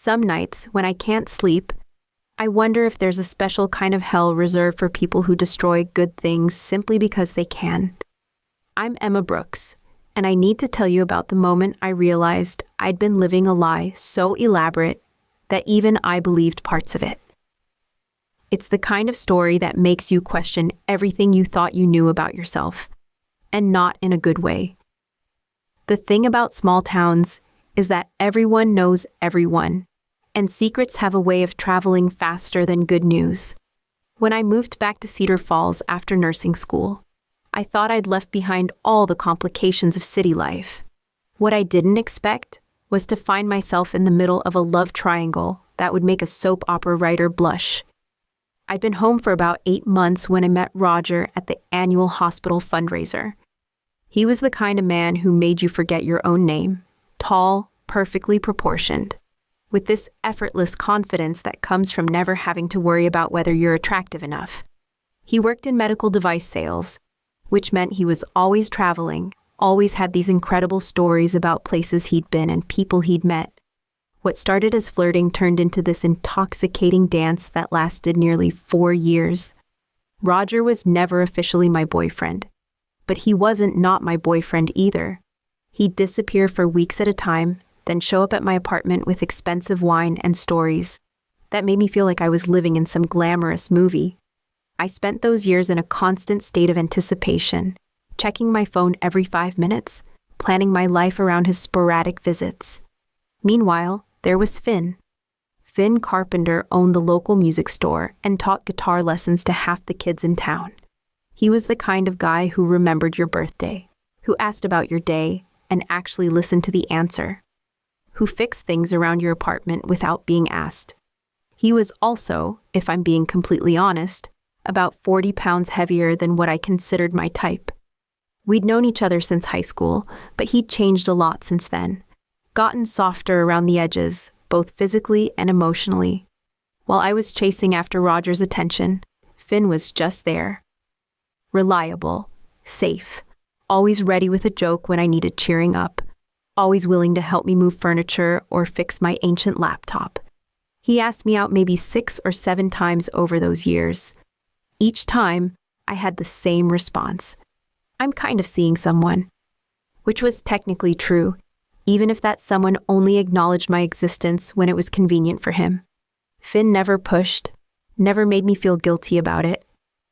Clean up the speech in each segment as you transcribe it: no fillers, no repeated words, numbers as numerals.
Some nights, when I can't sleep, I wonder if there's a special kind of hell reserved for people who destroy good things simply because they can. I'm Emma Brooks, and I need to tell you about the moment I realized I'd been living a lie so elaborate that even I believed parts of it. It's the kind of story that makes you question everything you thought you knew about yourself, and not in a good way. The thing about small towns is that everyone knows everyone, and secrets have a way of traveling faster than good news. When I moved back to Cedar Falls after nursing school, I thought I'd left behind all the complications of city life. What I didn't expect was to find myself in the middle of a love triangle that would make a soap opera writer blush. I'd been home for about 8 months when I met Roger at the annual hospital fundraiser. He was the kind of man who made you forget your own name, tall, perfectly proportioned, with this effortless confidence that comes from never having to worry about whether you're attractive enough. He worked in medical device sales, which meant he was always traveling, always had these incredible stories about places he'd been and people he'd met. What started as flirting turned into this intoxicating dance that lasted nearly 4 years. Roger was never officially my boyfriend, but he wasn't not my boyfriend either. He'd disappear for weeks at a time, then show up at my apartment with expensive wine and stories that made me feel like I was living in some glamorous movie. I spent those years in a constant state of anticipation, checking my phone every 5 minutes, planning my life around his sporadic visits. Meanwhile, there was Finn. Finn Carpenter owned the local music store and taught guitar lessons to half the kids in town. He was the kind of guy who remembered your birthday, who asked about your day and actually listened to the answer, who fixed things around your apartment without being asked. He was also, if I'm being completely honest, about 40 pounds heavier than what I considered my type. We'd known each other since high school, but he'd changed a lot since then, gotten softer around the edges, both physically and emotionally. While I was chasing after Roger's attention, Finn was just there. Reliable, safe, always ready with a joke when I needed cheering up, always willing to help me move furniture or fix my ancient laptop. He asked me out maybe 6 or 7 times over those years. Each time, I had the same response. I'm kind of seeing someone. Which was technically true, even if that someone only acknowledged my existence when it was convenient for him. Finn never pushed, never made me feel guilty about it.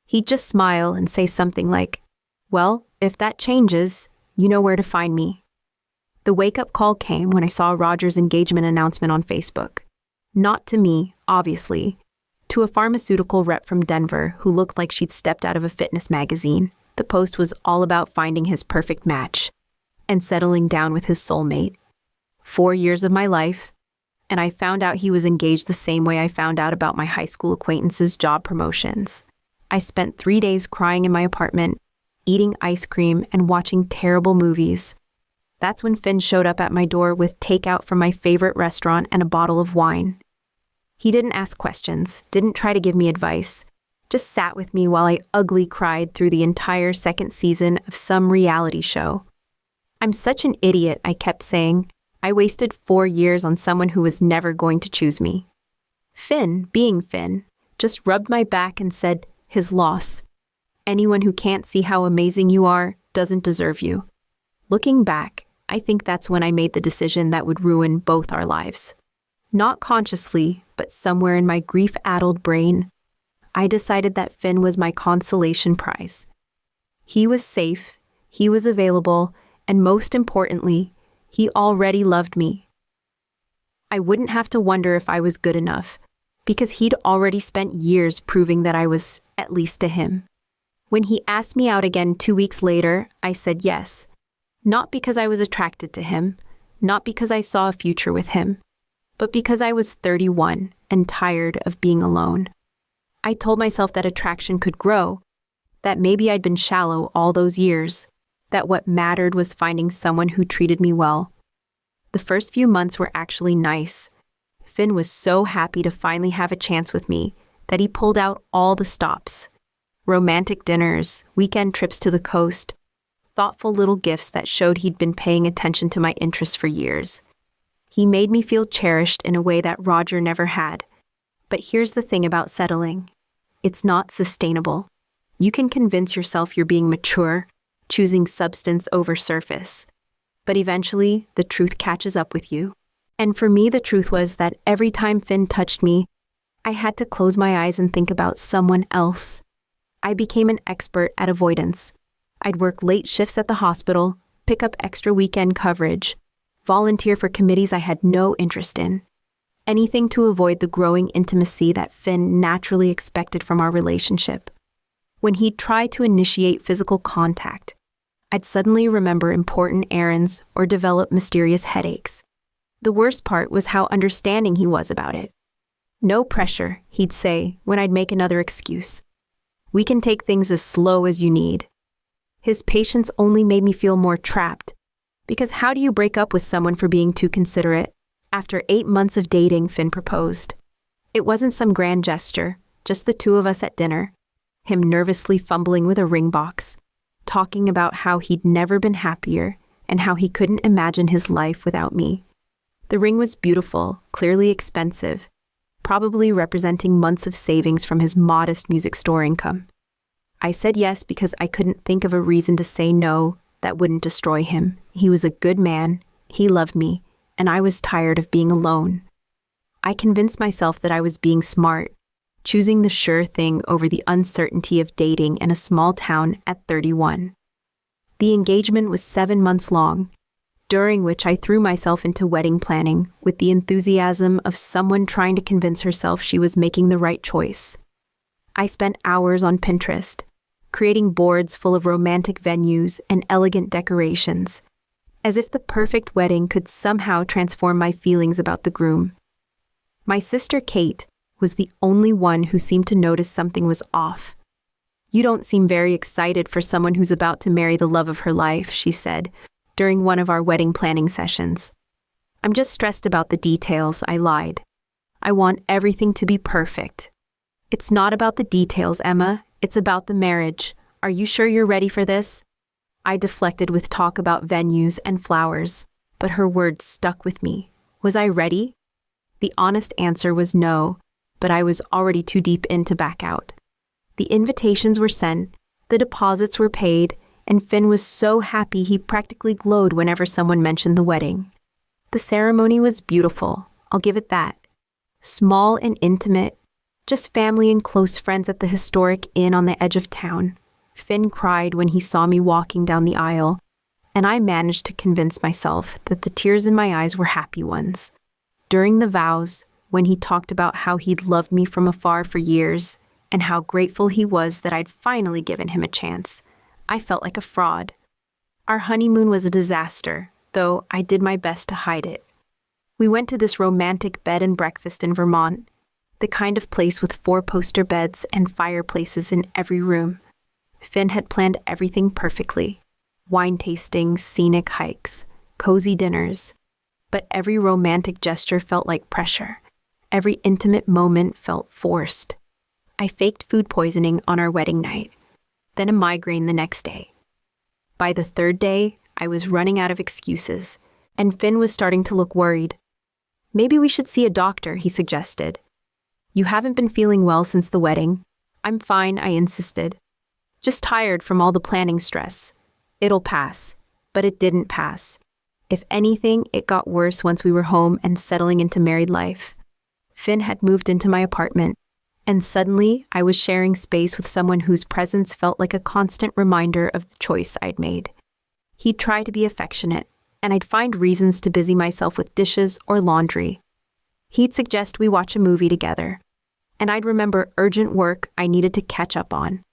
He'd just smile and say something like, "Well, if that changes, you know where to find me." The wake-up call came when I saw Roger's engagement announcement on Facebook. Not to me, obviously, to a pharmaceutical rep from Denver who looked like she'd stepped out of a fitness magazine. The post was all about finding his perfect match and settling down with his soulmate. 4 years of my life, and I found out he was engaged the same way I found out about my high school acquaintances' job promotions. I spent 3 days crying in my apartment, eating ice cream and watching terrible movies. That's when Finn showed up at my door with takeout from my favorite restaurant and a bottle of wine. He didn't ask questions, didn't try to give me advice, just sat with me while I ugly cried through the entire 2nd season of some reality show. I'm such an idiot, I kept saying. I wasted 4 years on someone who was never going to choose me. Finn, being Finn, just rubbed my back and said, "His loss. Anyone who can't see how amazing you are doesn't deserve you." Looking back, I think that's when I made the decision that would ruin both our lives. Not consciously, but somewhere in my grief-addled brain, I decided that Finn was my consolation prize. He was safe, he was available, and most importantly, he already loved me. I wouldn't have to wonder if I was good enough, because he'd already spent years proving that I was, at least to him. When he asked me out again 2 weeks later, I said yes. Not because I was attracted to him, not because I saw a future with him, but because I was 31 and tired of being alone. I told myself that attraction could grow, that maybe I'd been shallow all those years, that what mattered was finding someone who treated me well. The first few months were actually nice. Finn was so happy to finally have a chance with me that he pulled out all the stops. Romantic dinners, weekend trips to the coast, thoughtful little gifts that showed he'd been paying attention to my interests for years. He made me feel cherished in a way that Roger never had. But here's the thing about settling. It's not sustainable. You can convince yourself you're being mature, choosing substance over surface. But eventually, the truth catches up with you. And for me, the truth was that every time Finn touched me, I had to close my eyes and think about someone else. I became an expert at avoidance. I'd work late shifts at the hospital, pick up extra weekend coverage, volunteer for committees I had no interest in. Anything to avoid the growing intimacy that Finn naturally expected from our relationship. When he'd try to initiate physical contact, I'd suddenly remember important errands or develop mysterious headaches. The worst part was how understanding he was about it. No pressure, he'd say when I'd make another excuse. We can take things as slow as you need. His patience only made me feel more trapped. Because how do you break up with someone for being too considerate? After 8 months of dating, Finn proposed. It wasn't some grand gesture, just the two of us at dinner, him nervously fumbling with a ring box, talking about how he'd never been happier and how he couldn't imagine his life without me. The ring was beautiful, clearly expensive, probably representing months of savings from his modest music store income. I said yes because I couldn't think of a reason to say no that wouldn't destroy him. He was a good man, he loved me, and I was tired of being alone. I convinced myself that I was being smart, choosing the sure thing over the uncertainty of dating in a small town at 31. The engagement was 7 months long, during which I threw myself into wedding planning with the enthusiasm of someone trying to convince herself she was making the right choice. I spent hours on Pinterest, creating boards full of romantic venues and elegant decorations, as if the perfect wedding could somehow transform my feelings about the groom. My sister Kate was the only one who seemed to notice something was off. "You don't seem very excited for someone who's about to marry the love of her life," she said, during one of our wedding planning sessions. "I'm just stressed about the details," I lied. "I want everything to be perfect." "It's not about the details, Emma. It's about the marriage. Are you sure you're ready for this?" I deflected with talk about venues and flowers, but her words stuck with me. Was I ready? The honest answer was no, but I was already too deep in to back out. The invitations were sent, the deposits were paid, and Finn was so happy he practically glowed whenever someone mentioned the wedding. The ceremony was beautiful, I'll give it that. Small and intimate, just family and close friends at the historic inn on the edge of town. Finn cried when he saw me walking down the aisle, and I managed to convince myself that the tears in my eyes were happy ones. During the vows, when he talked about how he'd loved me from afar for years, and how grateful he was that I'd finally given him a chance, I felt like a fraud. Our honeymoon was a disaster, though I did my best to hide it. We went to this romantic bed and breakfast in Vermont, the kind of place with 4-poster beds and fireplaces in every room. Finn had planned everything perfectly. Wine tastings, scenic hikes, cozy dinners. But every romantic gesture felt like pressure. Every intimate moment felt forced. I faked food poisoning on our wedding night, then a migraine the next day. By the 3rd day, I was running out of excuses, and Finn was starting to look worried. "Maybe we should see a doctor," he suggested. "You haven't been feeling well since the wedding." "I'm fine," I insisted. "Just tired from all the planning stress. It'll pass." But it didn't pass. If anything, it got worse once we were home and settling into married life. Finn had moved into my apartment, and suddenly I was sharing space with someone whose presence felt like a constant reminder of the choice I'd made. He'd try to be affectionate, and I'd find reasons to busy myself with dishes or laundry. He'd suggest we watch a movie together, and I'd remember urgent work I needed to catch up on.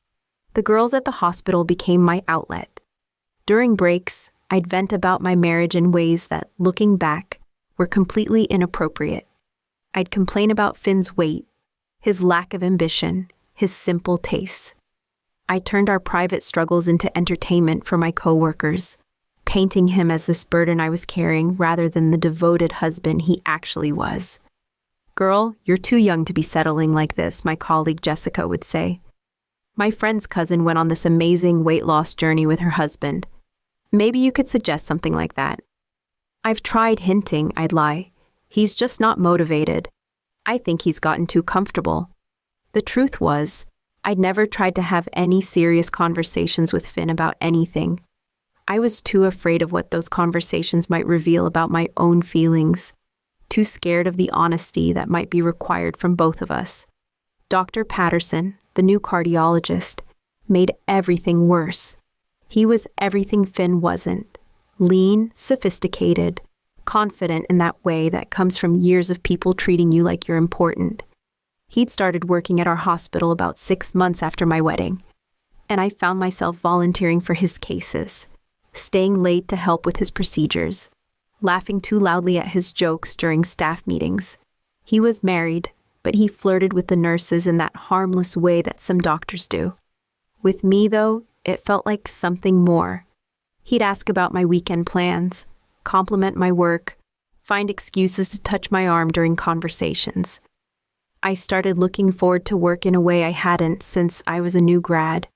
The girls at the hospital became my outlet. During breaks, I'd vent about my marriage in ways that, looking back, were completely inappropriate. I'd complain about Finn's weight, his lack of ambition, his simple tastes. I turned our private struggles into entertainment for my coworkers, painting him as this burden I was carrying rather than the devoted husband he actually was. "Girl, you're too young to be settling like this," my colleague Jessica would say. "My friend's cousin went on this amazing weight loss journey with her husband. Maybe you could suggest something like that." I've tried hinting, I'd lie. He's just not motivated. I think he's gotten too comfortable. The truth was, I'd never tried to have any serious conversations with Finn about anything. I was too afraid of what those conversations might reveal about my own feelings, too scared of the honesty that might be required from both of us. Dr. Patterson, the new cardiologist, made everything worse. He was everything Finn wasn't. Lean, sophisticated, confident in that way that comes from years of people treating you like you're important. He'd started working at our hospital about 6 months after my wedding, and I found myself volunteering for his cases, staying late to help with his procedures, laughing too loudly at his jokes during staff meetings. He was married, but he flirted with the nurses in that harmless way that some doctors do. With me, though, it felt like something more. He'd ask about my weekend plans, compliment my work, find excuses to touch my arm during conversations. I started looking forward to work in a way I hadn't since I was a new grad,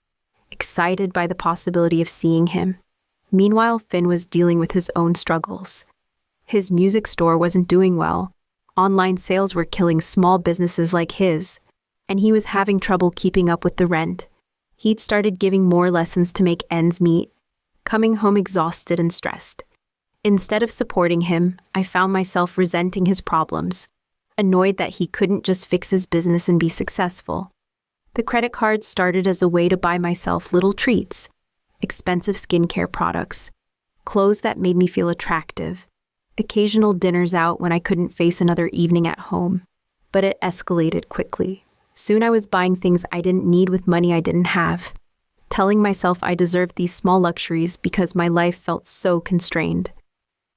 excited by the possibility of seeing him. Meanwhile, Finn was dealing with his own struggles. His music store wasn't doing well. Online sales were killing small businesses like his, and he was having trouble keeping up with the rent. He'd started giving more lessons to make ends meet, coming home exhausted and stressed. Instead of supporting him, I found myself resenting his problems, annoyed that he couldn't just fix his business and be successful. The credit card started as a way to buy myself little treats, expensive skincare products, clothes that made me feel attractive, occasional dinners out when I couldn't face another evening at home. But it escalated quickly. Soon I was buying things I didn't need with money I didn't have, telling myself I deserved these small luxuries because my life felt so constrained.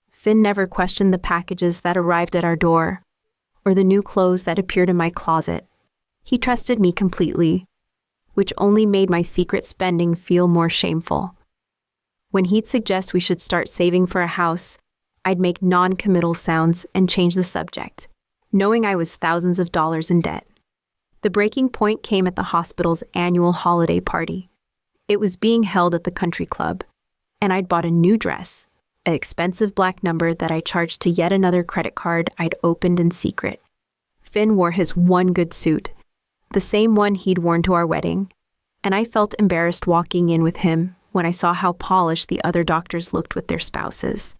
Finn never questioned the packages that arrived at our door, or the new clothes that appeared in my closet. He trusted me completely, which only made my secret spending feel more shameful. When he'd suggest we should start saving for a house, I'd make non-committal sounds and change the subject, knowing I was thousands of dollars in debt. The breaking point came at the hospital's annual holiday party. It was being held at the country club, and I'd bought a new dress, an expensive black number that I charged to yet another credit card I'd opened in secret. Finn wore his one good suit, the same one he'd worn to our wedding, and I felt embarrassed walking in with him when I saw how polished the other doctors looked with their spouses.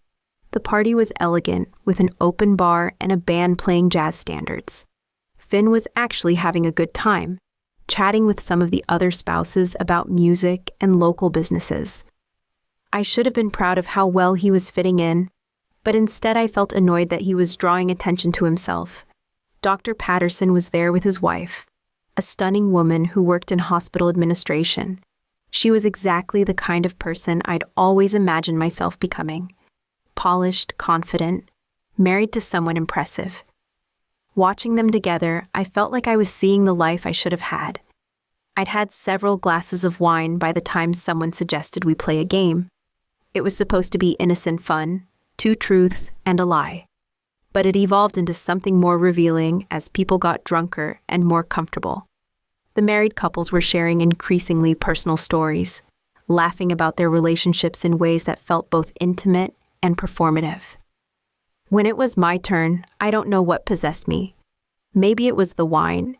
The party was elegant, with an open bar and a band playing jazz standards. Finn was actually having a good time, chatting with some of the other spouses about music and local businesses. I should have been proud of how well he was fitting in, but instead I felt annoyed that he was drawing attention to himself. Dr. Patterson was there with his wife, a stunning woman who worked in hospital administration. She was exactly the kind of person I'd always imagined myself becoming. Polished, confident, married to someone impressive. Watching them together, I felt like I was seeing the life I should have had. I'd had several glasses of wine by the time someone suggested we play a game. It was supposed to be innocent fun, 2 truths and a lie. But it evolved into something more revealing as people got drunker and more comfortable. The married couples were sharing increasingly personal stories, laughing about their relationships in ways that felt both intimate and performative. When it was my turn, I don't know what possessed me. Maybe it was the wine.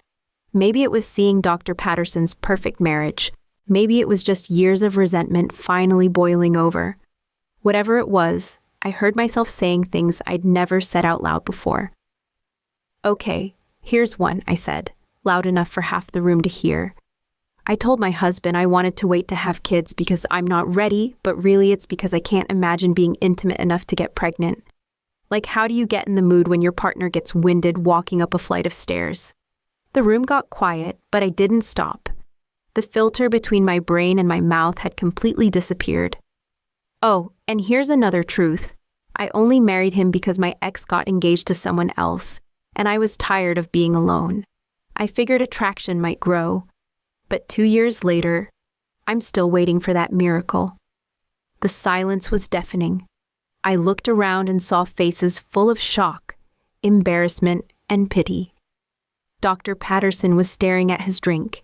Maybe it was seeing Dr. Patterson's perfect marriage. Maybe it was just years of resentment finally boiling over. Whatever it was, I heard myself saying things I'd never said out loud before. "Okay, here's one," I said, loud enough for half the room to hear. I told my husband I wanted to wait to have kids because I'm not ready, but really it's because I can't imagine being intimate enough to get pregnant. Like, how do you get in the mood when your partner gets winded walking up a flight of stairs? The room got quiet, but I didn't stop. The filter between my brain and my mouth had completely disappeared. Oh, and here's another truth. I only married him because my ex got engaged to someone else, and I was tired of being alone. I figured attraction might grow. But 2 years later, I'm still waiting for that miracle. The silence was deafening. I looked around and saw faces full of shock, embarrassment, and pity. Dr. Patterson was staring at his drink.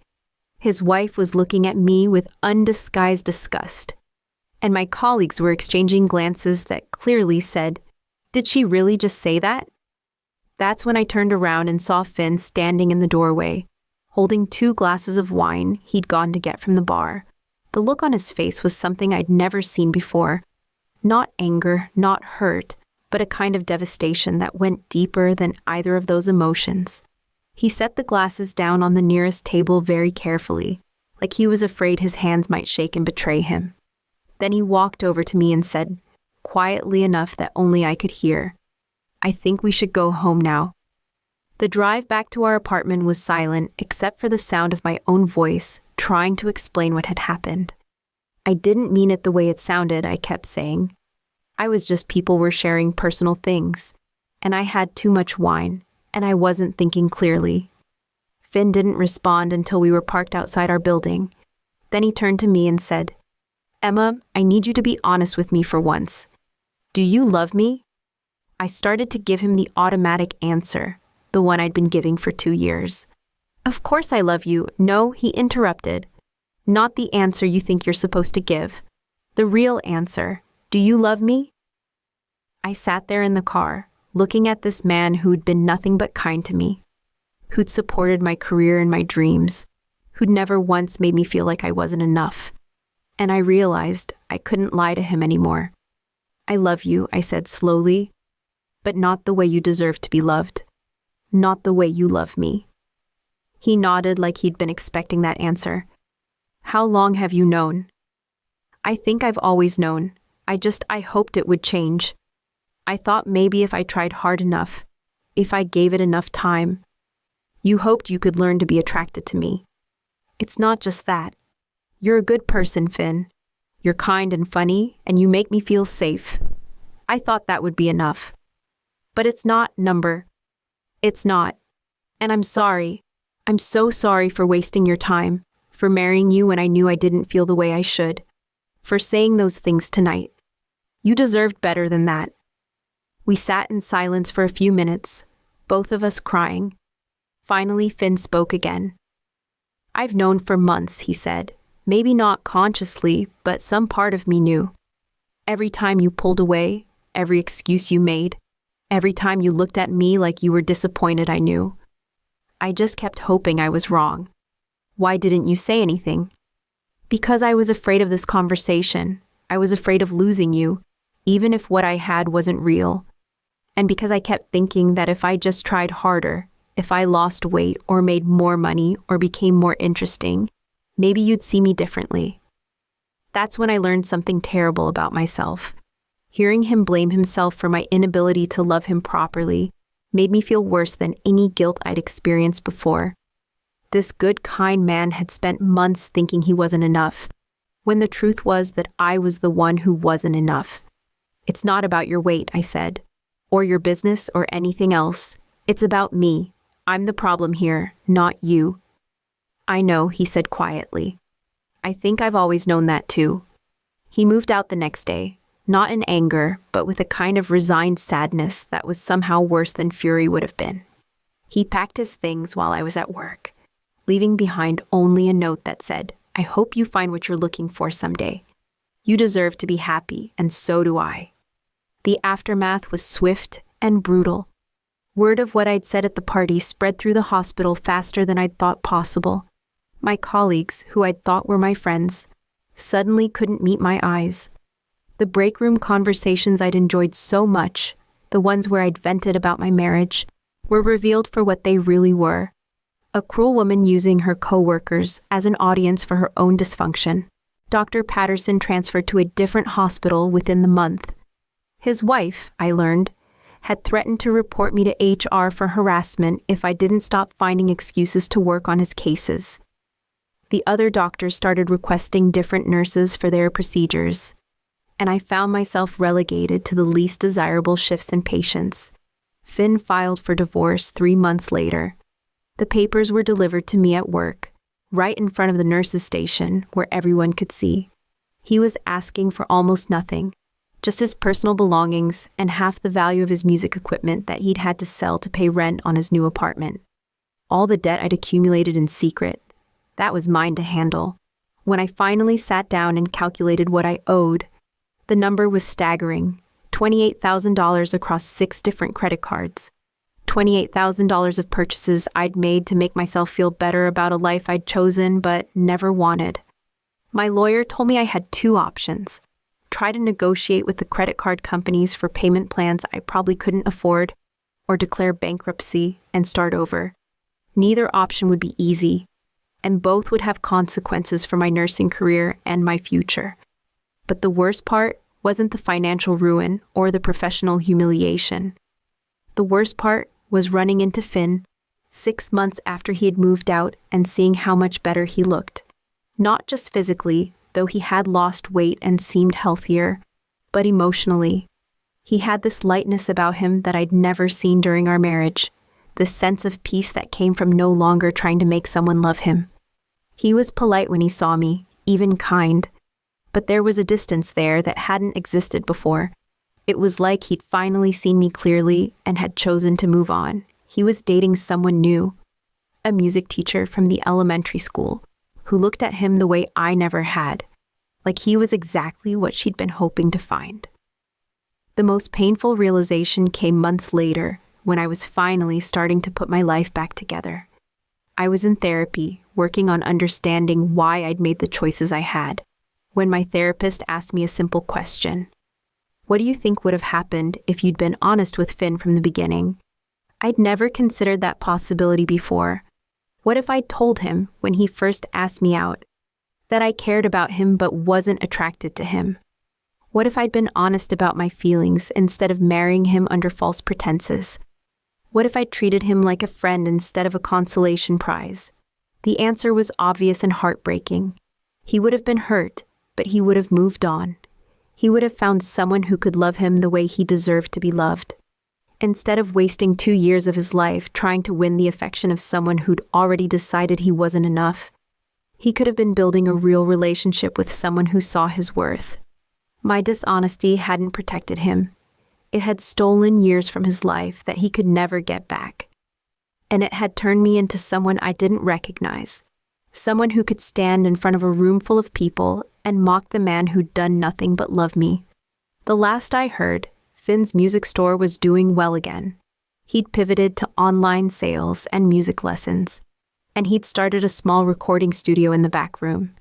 His wife was looking at me with undisguised disgust. And my colleagues were exchanging glances that clearly said, Did she really just say that? That's when I turned around and saw Finn standing in the doorway, holding 2 glasses of wine he'd gone to get from the bar. The look on his face was something I'd never seen before. Not anger, not hurt, but a kind of devastation that went deeper than either of those emotions. He set the glasses down on the nearest table very carefully, like he was afraid his hands might shake and betray him. Then he walked over to me and said, quietly enough that only I could hear, "I think we should go home now." The drive back to our apartment was silent except for the sound of my own voice trying to explain what had happened. I didn't mean it the way it sounded, I kept saying. I was just people were sharing personal things, and I had too much wine, and I wasn't thinking clearly. Finn didn't respond until we were parked outside our building. Then he turned to me and said, "Emma, I need you to be honest with me for once. Do you love me?" I started to give him the automatic answer, the one I'd been giving for 2 years. "Of course I love you." "No," he interrupted. "Not the answer you think you're supposed to give. The real answer. Do you love me?" I sat there in the car, looking at this man who'd been nothing but kind to me, who'd supported my career and my dreams, who'd never once made me feel like I wasn't enough. And I realized I couldn't lie to him anymore. "I love you," I said slowly, "but not the way you deserve to be loved. Not the way you love me." He nodded like he'd been expecting that answer. "How long have you known?" "I think I've always known. I hoped it would change. I thought maybe if I tried hard enough, if I gave it enough time." "You hoped you could learn to be attracted to me." "It's not just that. You're a good person, Finn. You're kind and funny, and you make me feel safe. I thought that would be enough. But it's not, Number. It's not. And I'm sorry. I'm so sorry for wasting your time, for marrying you when I knew I didn't feel the way I should, for saying those things tonight. You deserved better than that." We sat in silence for a few minutes, both of us crying. Finally, Finn spoke again. "I've known for months," he said. "Maybe not consciously, but some part of me knew. Every time you pulled away, every excuse you made, every time you looked at me like you were disappointed, I knew. I just kept hoping I was wrong. Why didn't you say anything?" "Because I was afraid of this conversation. I was afraid of losing you, even if what I had wasn't real. And because I kept thinking that if I just tried harder, if I lost weight or made more money or became more interesting, maybe you'd see me differently." That's when I learned something terrible about myself. Hearing him blame himself for my inability to love him properly made me feel worse than any guilt I'd experienced before. This good, kind man had spent months thinking he wasn't enough, when the truth was that I was the one who wasn't enough. "It's not about your weight," I said, "or your business or anything else. It's about me. I'm the problem here, not you." "I know," he said quietly. "I think I've always known that too." He moved out the next day, not in anger, but with a kind of resigned sadness that was somehow worse than fury would have been. He packed his things while I was at work, leaving behind only a note that said, "I hope you find what you're looking for someday. You deserve to be happy, and so do I." The aftermath was swift and brutal. Word of what I'd said at the party spread through the hospital faster than I'd thought possible. My colleagues, who I'd thought were my friends, suddenly couldn't meet my eyes. The break room conversations I'd enjoyed so much, the ones where I'd vented about my marriage, were revealed for what they really were. A cruel woman using her co-workers as an audience for her own dysfunction. Dr. Patterson transferred to a different hospital within the month. His wife, I learned, had threatened to report me to HR for harassment if I didn't stop finding excuses to work on his cases. The other doctors started requesting different nurses for their procedures, and I found myself relegated to the least desirable shifts and patients. Finn filed for divorce 3 months later. The papers were delivered to me at work, right in front of the nurses' station where everyone could see. He was asking for almost nothing, just his personal belongings and half the value of his music equipment that he'd had to sell to pay rent on his new apartment. All the debt I'd accumulated in secret, that was mine to handle. When I finally sat down and calculated what I owed, the number was staggering, $28,000 across 6 different credit cards. $28,000 of purchases I'd made to make myself feel better about a life I'd chosen but never wanted. My lawyer told me I had 2 options: try to negotiate with the credit card companies for payment plans I probably couldn't afford, or declare bankruptcy and start over. Neither option would be easy, and both would have consequences for my nursing career and my future. But the worst part wasn't the financial ruin or the professional humiliation. The worst part was running into Finn 6 months after he had moved out and seeing how much better he looked. Not just physically, though he had lost weight and seemed healthier, but emotionally. He had this lightness about him that I'd never seen during our marriage, this sense of peace that came from no longer trying to make someone love him. He was polite when he saw me, even kind, but there was a distance there that hadn't existed before. It was like he'd finally seen me clearly and had chosen to move on. He was dating someone new, a music teacher from the elementary school, who looked at him the way I never had, like he was exactly what she'd been hoping to find. The most painful realization came months later, when I was finally starting to put my life back together. I was in therapy, working on understanding why I'd made the choices I had, when my therapist asked me a simple question. What do you think would have happened if you'd been honest with Finn from the beginning? I'd never considered that possibility before. What if I'd told him, when he first asked me out, that I cared about him but wasn't attracted to him? What if I'd been honest about my feelings instead of marrying him under false pretenses? What if I'd treated him like a friend instead of a consolation prize? The answer was obvious and heartbreaking. He would have been hurt, but he would have moved on. He would have found someone who could love him the way he deserved to be loved. Instead of wasting 2 years of his life trying to win the affection of someone who'd already decided he wasn't enough, he could have been building a real relationship with someone who saw his worth. My dishonesty hadn't protected him. It had stolen years from his life that he could never get back. And it had turned me into someone I didn't recognize, someone who could stand in front of a room full of people and mock the man who'd done nothing but love me. The last I heard, Finn's music store was doing well again. He'd pivoted to online sales and music lessons, and he'd started a small recording studio in the back room.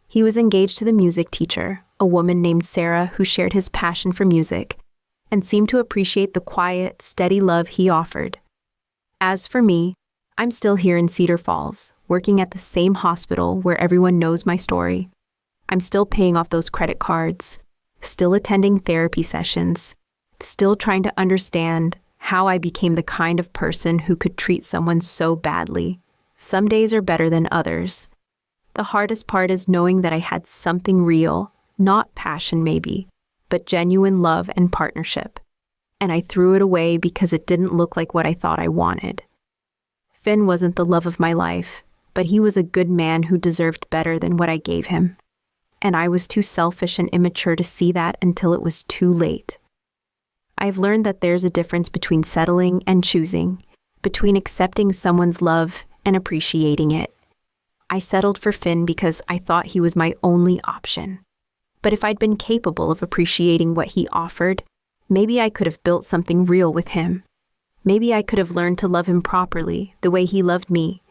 He was engaged to the music teacher, a woman named Sarah who shared his passion for music and seemed to appreciate the quiet, steady love he offered. As for me, I'm still here in Cedar Falls, working at the same hospital where everyone knows my story. I'm still paying off those credit cards, still attending therapy sessions, still trying to understand how I became the kind of person who could treat someone so badly. Some days are better than others. The hardest part is knowing that I had something real, not passion maybe, but genuine love and partnership. And I threw it away because it didn't look like what I thought I wanted. Finn wasn't the love of my life, but he was a good man who deserved better than what I gave him. And I was too selfish and immature to see that until it was too late. I've learned that there's a difference between settling and choosing, between accepting someone's love and appreciating it. I settled for Finn because I thought he was my only option. But if I'd been capable of appreciating what he offered, maybe I could have built something real with him. Maybe I could have learned to love him properly, the way he loved me.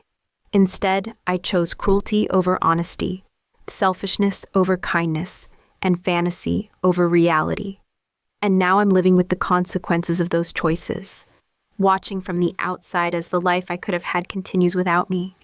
Instead, I chose cruelty over honesty, selfishness over kindness, and fantasy over reality. And now I'm living with the consequences of those choices, watching from the outside as the life I could have had continues without me.